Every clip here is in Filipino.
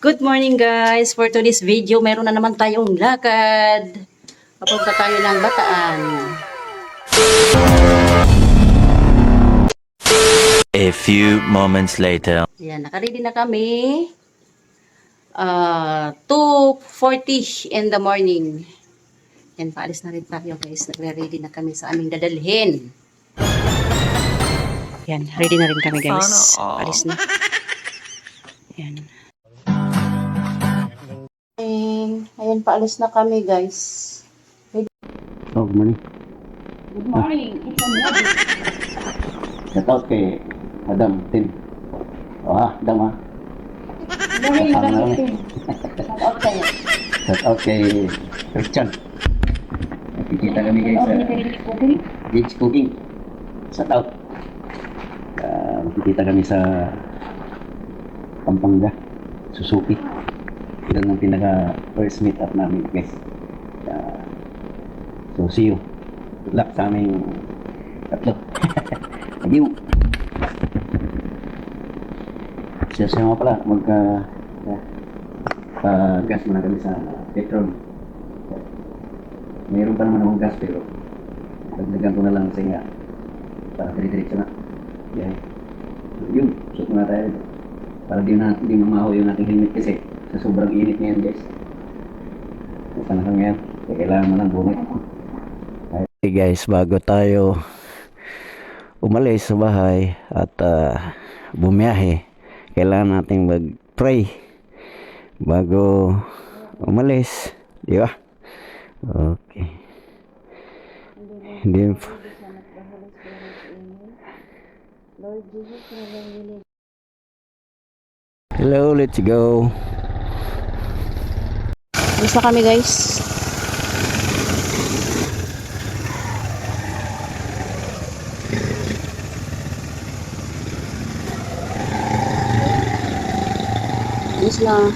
Good morning guys! For today's video, meron na naman tayong lakad. Papunta tayo ng Bataan. A few moments later. Yan, nakaready na kami. 2:40 in the morning. Yan, paalis na rin tayo guys. Nagre-ready na kami sa aming dadalhin. Yan, ready na rin kami guys. Paalis na. Yan. Ayan, paalis na kami guys. Oh, good morning. Good morning. It's a morning. Shout out kay Adam Tin. Adam ah. Good morning, Kasama Madam namin. Christine. Shout out kayo. Shout out kay Christian. Nakikita kami guys sa Gage Cooking. Shout out. Nakikita kami sa Pampanga, Suzuki. Ilan ang pinaka first meet up namin guys. So see you. Good luck sa aming tatlo. Thank you. Siya nga pala, gas muna kami sa petrol. Mayroon pa naman akong gas pero dagdagan ko na lang kasi nga para dire-diretso na. Yeah. Yun, shoot muna tayo. Para di mamaho yung ating helmet kasi sa sobrang init ngayon guys. Sa panahon ngayon, kailangan mo ng bumit. Okay guys, bago tayo umalis sa bahay at bumiyahe, kailangan nating mag-pray bago umalis, di ba? Okay. Hindi Hello, let's go. Alis na kami guys. Alis na.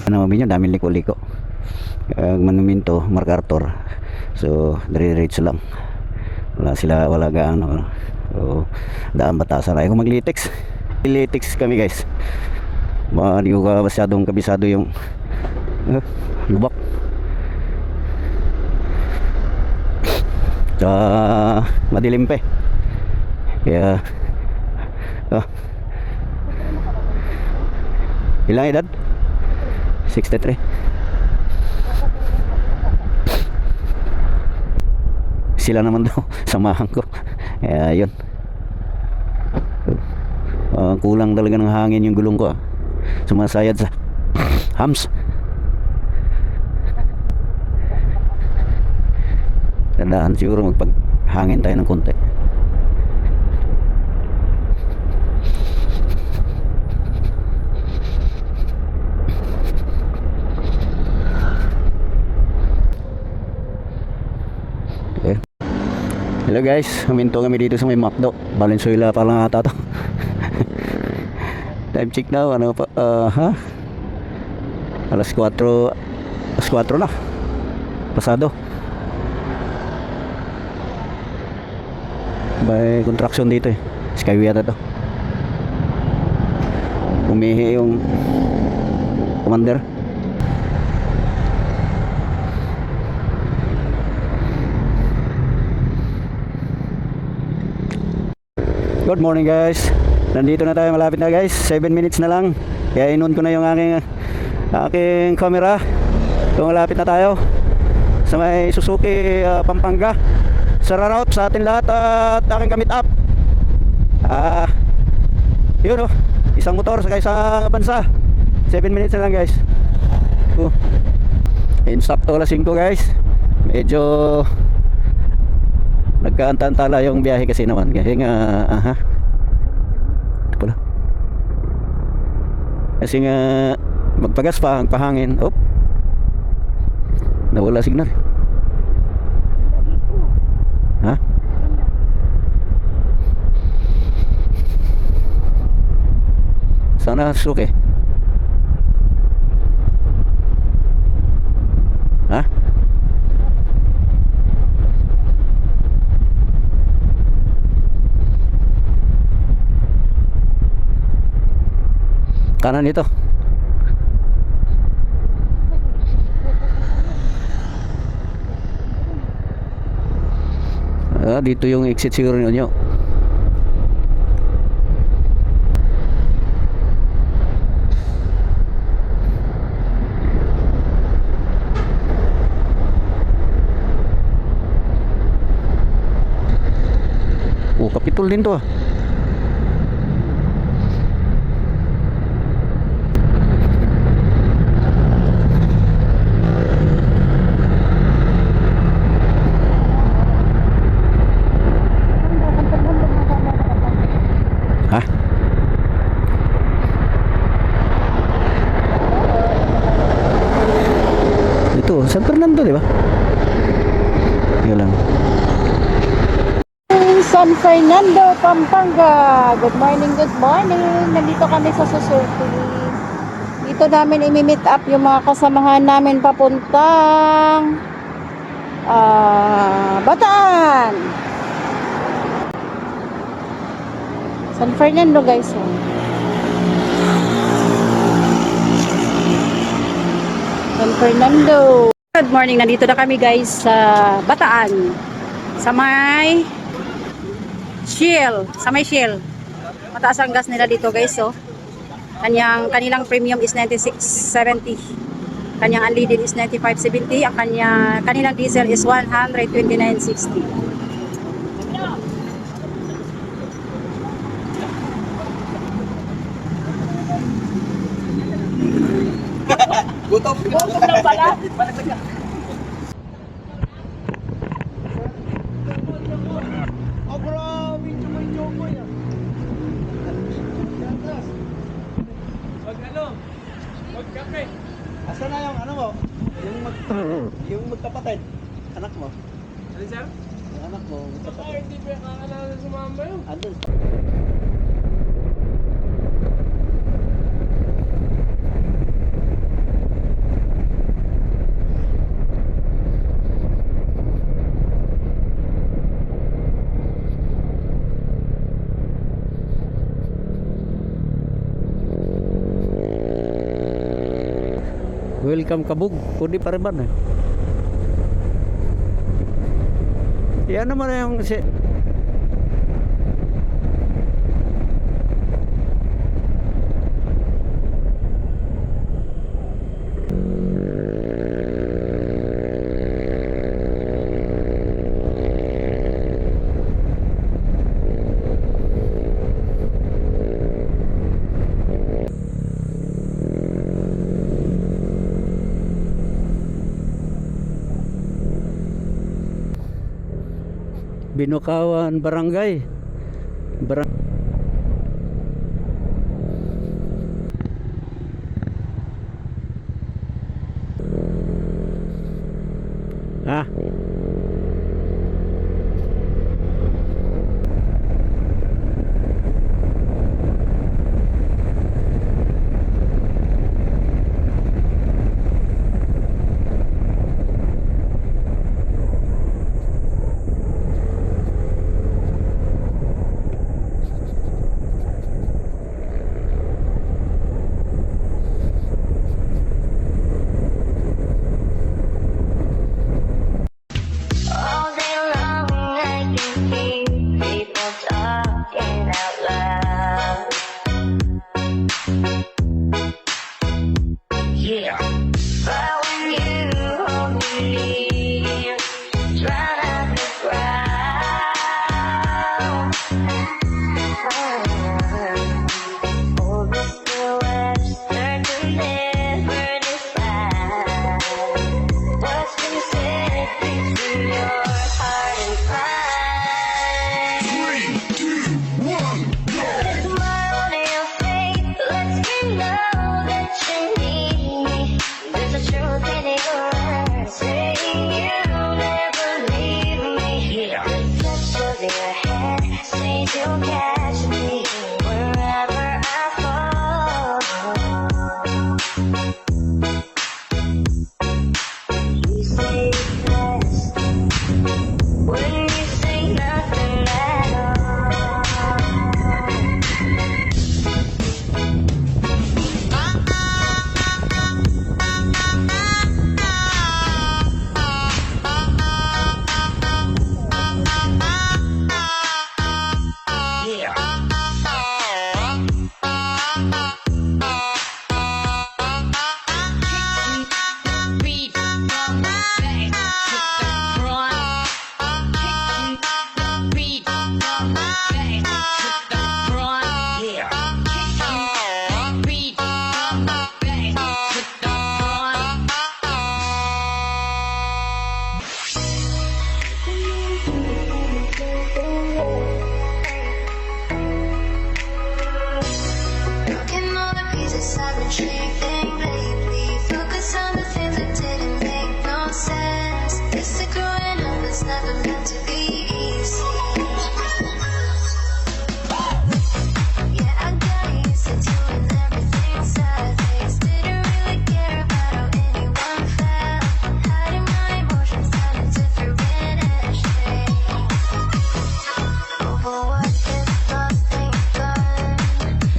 Ano mo daming liko-liko. Monumento, MacArthur. So, dire-diretso lang. Wala gaano. So, daan batasan. Ay, kung mag-latex. Latex kami guys. Di ko masyadong kabisado yung lubak. Madilim pa eh. Kaya ilang edad? 63. Sila naman daw samahan ko. Kaya yun. Kulang talaga ng hangin yung gulong ko. Sumasayad sa hams. Tandaan siguro magpaghangin tayo ng konti. Okay. Hello guys, huminto kami dito sa may McDo. Valenzuela pa lang ata to. Time check now, ano pa, alas 4 na. Pasado. May contraction dito eh. Skyway ata to. Umihi yung commander. Good morning guys. Nandito na tayo, malapit na guys. 7 minutes na lang. Kaya in-on ko na yung aking camera. So malapit na tayo sa may Suzuki Pampanga. Sararaut sa atin lahat at aking kamit up. Yun isang motor sa isang bansa. 7 minutes na lang guys. Insakto alas 5 guys. Medyo nagkaantala yung biyahe kasi naman. Kasi nga ito pala. Kasi nga magpagas pa ang pahangin. Nawala signal. Ha? Sana suke. Ha? Kanan ito. Dito yung exit siguro ninyo. Oh, Kapitol din to ah. Ha? Ito, San Fernando, di ba? Yun lang. San Fernando, Pampanga. Good morning, good morning. Nandito kami sa Suzuki. Dito namin imi-meet up yung mga kasamahan namin papuntang Bataan. San Fernando, guys. San Fernando. Good morning. Nandito na kami, guys, sa Bataan. Sa may Shell. Sa may Shell. Mataas ang gas nila dito, guys. So, kanilang premium is 96.70. Kanyang unleaded is 95.70. Ang kanilang diesel is 129.60. Gutom lang pala. Oh bro, medyo may choco yan. Wag kape. Asa na yung ano mo? Yung magkapatid. Anak mo? Ano sir? Yung anak mo, magkapatid. Hindi pa kakalanan sa mama yun. Andun. Welcome Kabug. Pwede pa rin ba na? Yan naman na yung Binukawan Barangay. Ah. All day long I can hear people talking out loud. Yeah, but when you hold me, drown out the crowd. Oh, Mr. Webster could never decide what's been said between your heart and mine. 3, 2, 1, go! Let's smile on your face. Let's scream now that you need me. There's a truth in your eyes saying you'll never leave me. The touch of your hand says you'll catch me wherever I fall. You say it's best when you say nothing at all. everything lately. Focus on the things that didn't make no sense. This is growing up, it's never meant to be easy. Yeah, I got used to doing everything sideways. Didn't really care about how anyone felt. Hiding my emotions down a different ashtray. Oh, but what if lost ain't fun?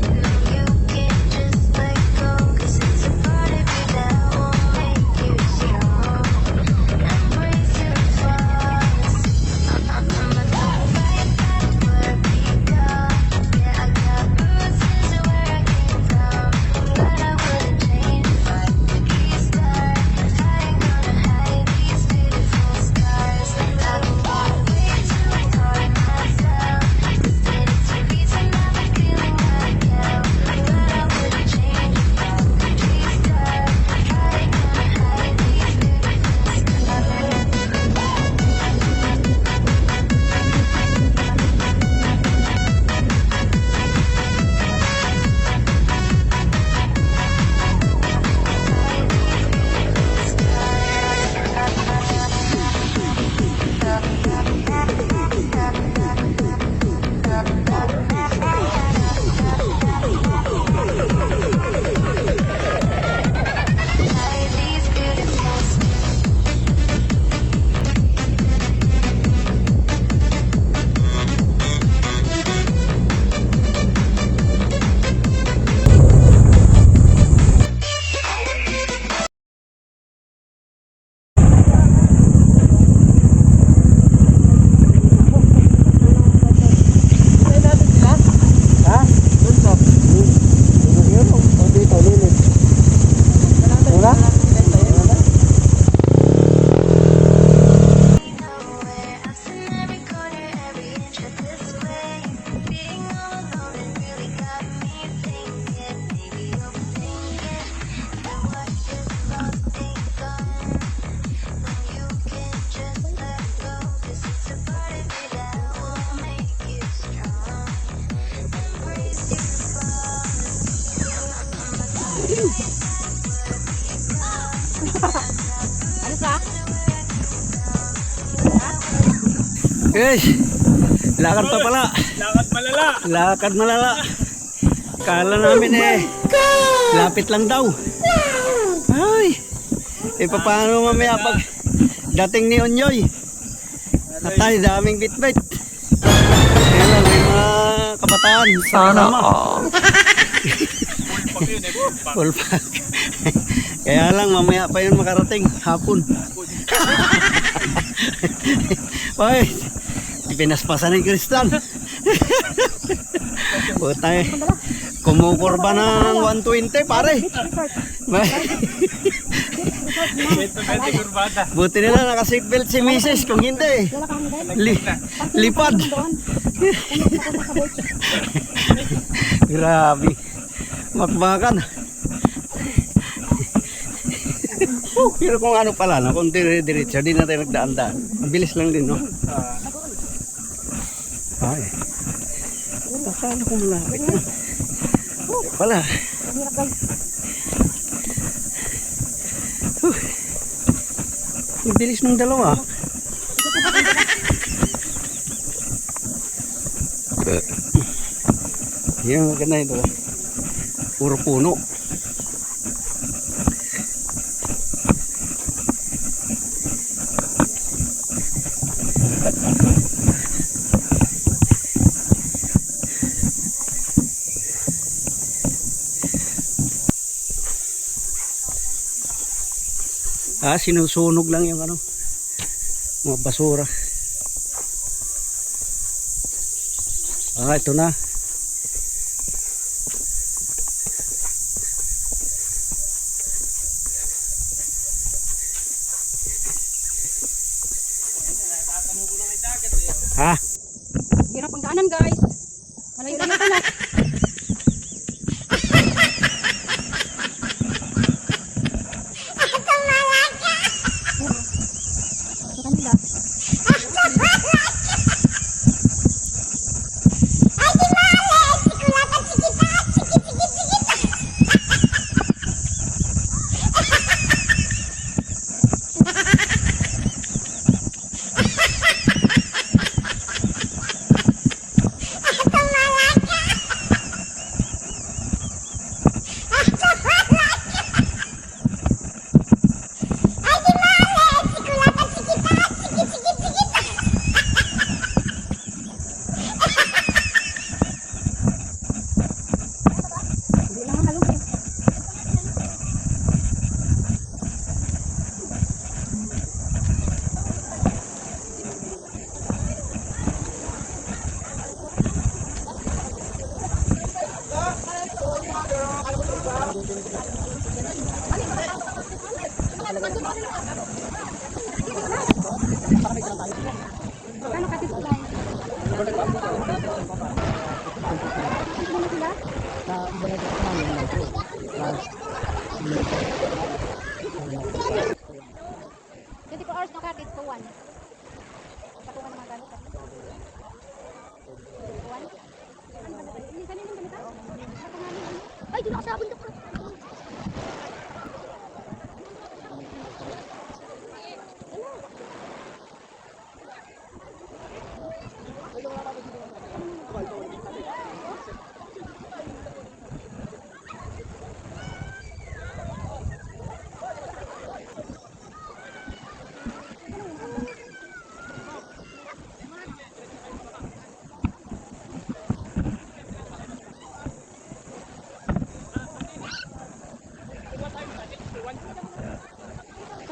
No, you can't just let go, 'cause it's a part of you that won't make you strong. Embrace your flaws. I'ma fight back where we go. Yeah, I got bruises where I came from. But I wouldn't change if I could restart. I ain't gonna hide these beautiful scars. I've been way too hard on myself. And it's the reason I've been feeling like hell. But I wouldn't change if I could restart. I ain't gonna hide these beautiful scars. Hide these beautiful scars. Ha? Doon po. Yun o. O dito, lilit. Wala? Nowhere, I've seen every corner, every inch of this way. Being all alone, it really got me thinking. Maybe overthinking. And what if lost ain't gone? No, you can't just let go, 'cause it's a part of you that won't make you strong. Embrace your flaws. Guys, lakad pa pala. Lakad malala. Lakad malala. Kala namin lapit lang daw. Ay, paano mamaya pag dating ni Onyoy? Atay, daming bitbit. Kaya lang, may mga kabataan. Sana all. Full pack. Kaya lang, mamaya pa yun makarating. Hapon. Hoy, pinaspasan ni Kristan. Putay. Kumukurba ng 120 pare. Buti nila naka-seatbelt si Mrs. Kung hindi lipad. Grabe. Makbakan. Pero kung ano pala, no? Kung dire-diretso, di na tayo nagdaan-daan. Ang bilis lang din, no? Ay. Akala ko malapit na. Wala. Ang bilis ng dalawa. Yan, maganda ito. Puro puno. Sinusunog lang yung ano, mga basura. Ito na. Hirap ang daanan, guys. Malayo-layo pala. Hours no cottage ko 1. Patungan naman ganito. 1. Ay, di na kasabon ko.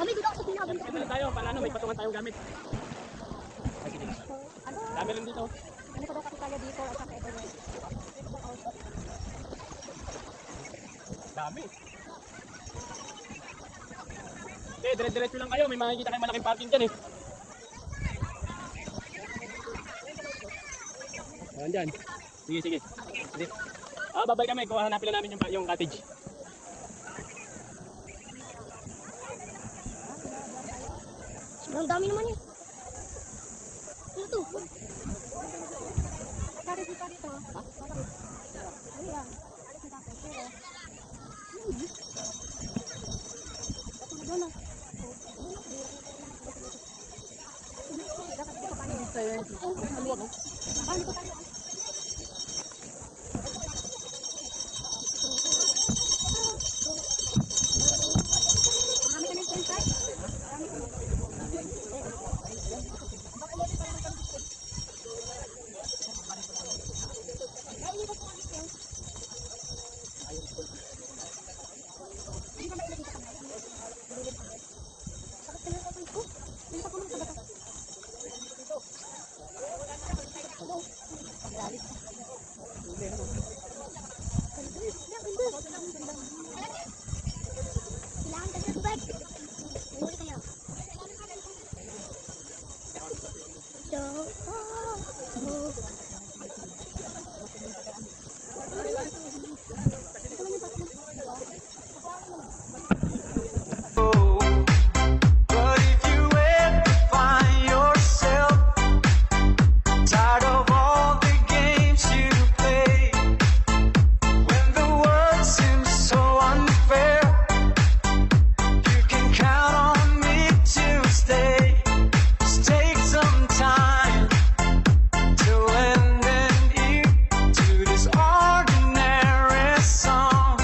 Kami dito sa pinabon. Dito tayo, para ano, may patungan tayong gamit. Ano? Dami lang dito. Ano ko daw kasi tayo dito at saka ito. Dami. Dire-diretso lang kayo, may makikita kayong malaking parking dyan eh. Ayan dyan. Sige, sige. Sige. Babay kami, kung hanapin lang namin yung cottage. Ang dami naman yun. Ano to? Kari dito dito. Ha? Ano yan? Alis na tayo. Pero. Ano? Dapat dito pa rin dito yun. Paano ko tayo? Marami ka na yung inside? Marami ka na. Kailangan ka sa tubig. Nanguli kayo. But if you ever find yourself tired of all the games you play, when the world seems so unfair, you can count on me to stay. Just take some time to lend an ear to this ordinary song.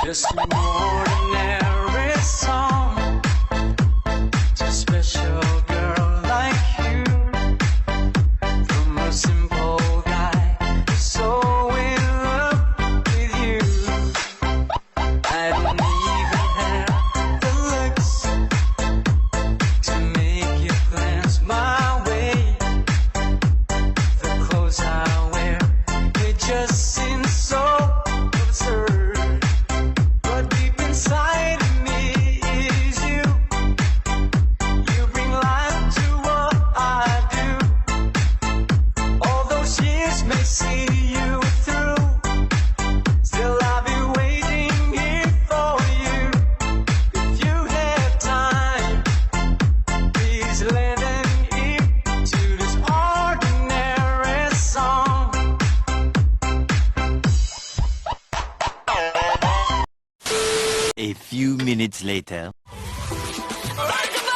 Just an ordinary song to a special girl like you, from a simple guy who's so in love with you. I don't even have the looks to make you glance my way. The clothes I wear, they just seem so absurd. But deep inside minutes later. Back in